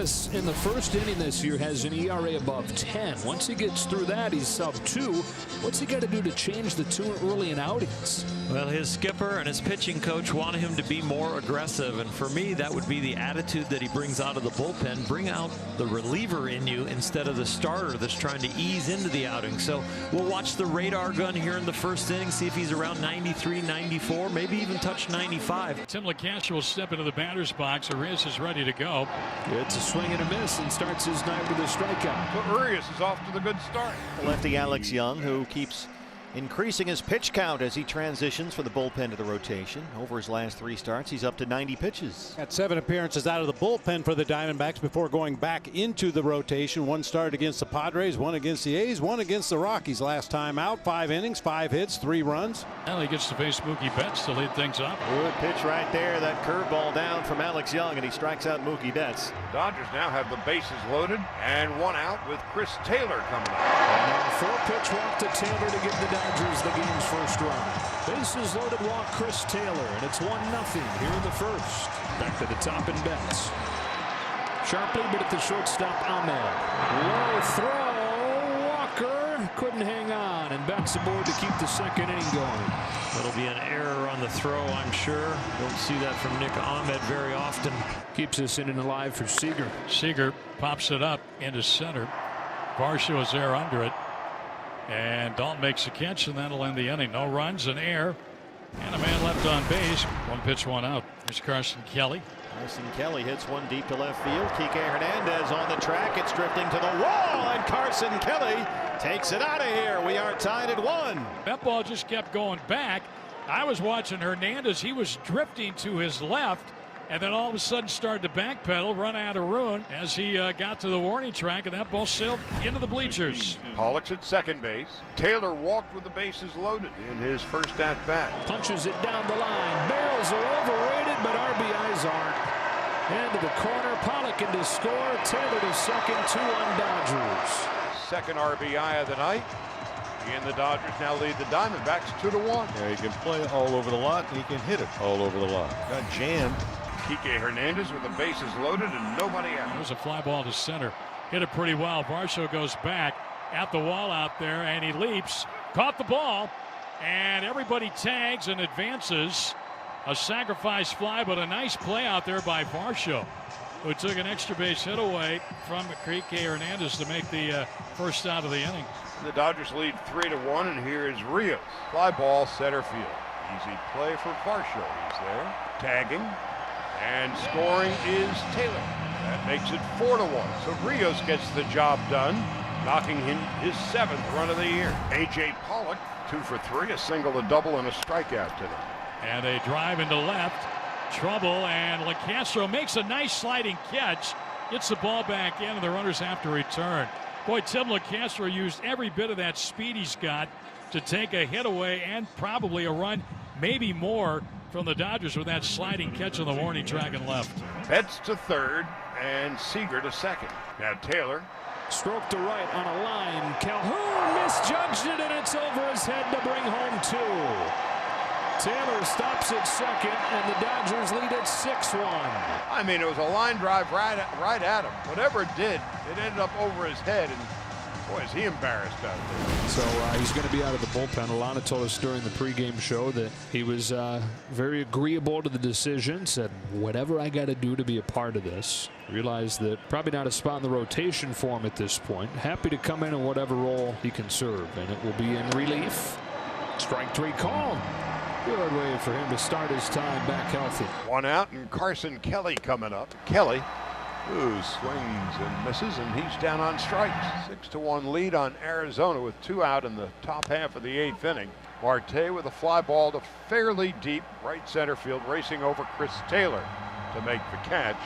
Ellis in the first inning this year has an ERA above 10. Once he gets through that, he's sub 2. What's he got to do to change the tune early in outings? Well, his skipper and his pitching coach wanted him to be more aggressive, and for me that would be the attitude that he brings out of the bullpen. Bring out the reliever in you instead of the starter that's trying to ease into the outing. So we'll watch the radar gun here in the first inning, see if he's around 93, 94, maybe even touch 95. Tim LeCastro will step into the batter's box. Arias is ready to go. It's a swing and a miss, and starts his night with a strikeout. So Arias is off to the good start. Lefty Alex Young, who keeps increasing his pitch count as he transitions from the bullpen to the rotation. Over his last 3 starts, he's up to 90 pitches. Had 7 appearances out of the bullpen for the Diamondbacks before going back into the rotation. 1 start against the Padres, 1 against the A's, 1 against the Rockies last time out. 5 innings, 5 hits, 3 runs. Now he gets to face Mookie Betts to lead things up. Good pitch right there. That curveball down from Alex Young, and he strikes out Mookie Betts. The Dodgers now have the bases loaded and 1 out with Chris Taylor coming up. And now 4-pitch walk to Taylor to give the Dodgers the game's first run. Bases loaded walk Chris Taylor, and it's 1-0 here in the first. Back to the top and Betts. Sharply, but at the shortstop, Ahmed. Low throw. Walker couldn't hang on, and Betts aboard to keep the second inning going. That'll be an error on the throw, I'm sure. Don't see that from Nick Ahmed very often. Keeps this inning alive for Seager. Seager pops it up into center. Varsho is there under it. And Dalton makes a catch, and that'll end the inning. No runs, an error, and a man left on base. 1 pitch, 1 out. Here's Carson Kelly. Carson Kelly hits one deep to left field. Kike Hernandez on the track. It's drifting to the wall, and Carson Kelly takes it out of here. We are tied at 1. That ball just kept going back. I was watching Hernandez. He was drifting to his left, and then all of a sudden started to backpedal, run out of room as he got to the warning track, and that ball sailed into the bleachers. Pollock's at second base. Taylor walked with the bases loaded in his first at-bat. Punches it down the line. Barrels are overrated, but RBIs aren't. And to the corner, Pollock in to score. Taylor to second, 2-1 Dodgers. Second RBI of the night. And the Dodgers now lead the Diamondbacks 2-1. Yeah, he can play all over the lot, and he can hit it all over the lot. Got jammed. Kike Hernandez with the bases loaded and nobody out. There's a fly ball to center. Hit it pretty well. Varsho goes back at the wall out there, and he leaps. Caught the ball, and everybody tags and advances. A sacrifice fly, but a nice play out there by Varsho, who took an extra base hit away from Kike Hernandez to make the first out of the inning. The Dodgers lead 3-1, and here is Rios. Fly ball center field. Easy play for Varsho. He's there, tagging. And scoring is Taylor. That makes it 4-1. So Rios gets the job done, knocking in his 7th run of the year. A.J. Pollock, 2 for 3, a single, a double, and a strikeout today. And a drive into left. Trouble, and LeCastro makes a nice sliding catch. Gets the ball back in, and the runners have to return. Boy, Tim LeCastro used every bit of that speed he's got to take a hit away and probably a run, maybe more, from the Dodgers with that sliding catch on the warning track and left. Betts to third and Seager to second. Now Taylor. Stroke to right on a line. Calhoun misjudged it, and it's over his head to bring home 2. Taylor stops at second, and the Dodgers lead at 6-1. I mean, it was a line drive right at him. Whatever it did, it ended up over his head, and boy, is he embarrassed out there. So he's going to be out of the bullpen. Alana told us during the pregame show that he was very agreeable to the decision, said, whatever I got to do to be a part of this. Realized that probably not a spot in the rotation for him at this point. Happy to come in whatever role he can serve, and it will be in relief. Strike 3 called. Good way for him to start his time back healthy. 1 out, and Carson Kelly coming up. Kelly, who swings and misses, and he's down on strikes. 6-1 lead on Arizona with 2 out in the top half of the 8th inning. Marte with a fly ball to fairly deep right center field, racing over Chris Taylor to make the catch.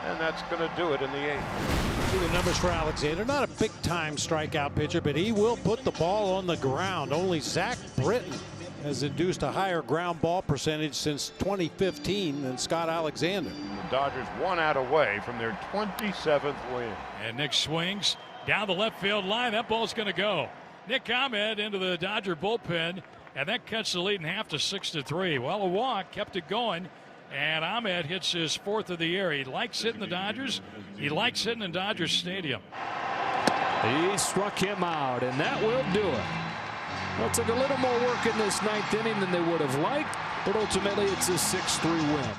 And that's going to do it in the 8th. See the numbers for Alexander. Not a big-time strikeout pitcher, but he will put the ball on the ground. Only Zach Britton has induced a higher ground ball percentage since 2015 than Scott Alexander. The Dodgers 1 out away from their 27th win. And Nick swings down the left field line. That ball's going to go. Nick Ahmed into the Dodger bullpen, and that cuts the lead in half to 6-3. Well, a walk kept it going, And Ahmed hits his 4th of the year. He likes hitting the Dodgers. He likes hitting in Dodgers Stadium. He struck him out, and that will do it. Well, it took a little more work in this 9th inning than they would have liked, but ultimately it's a 6-3 win.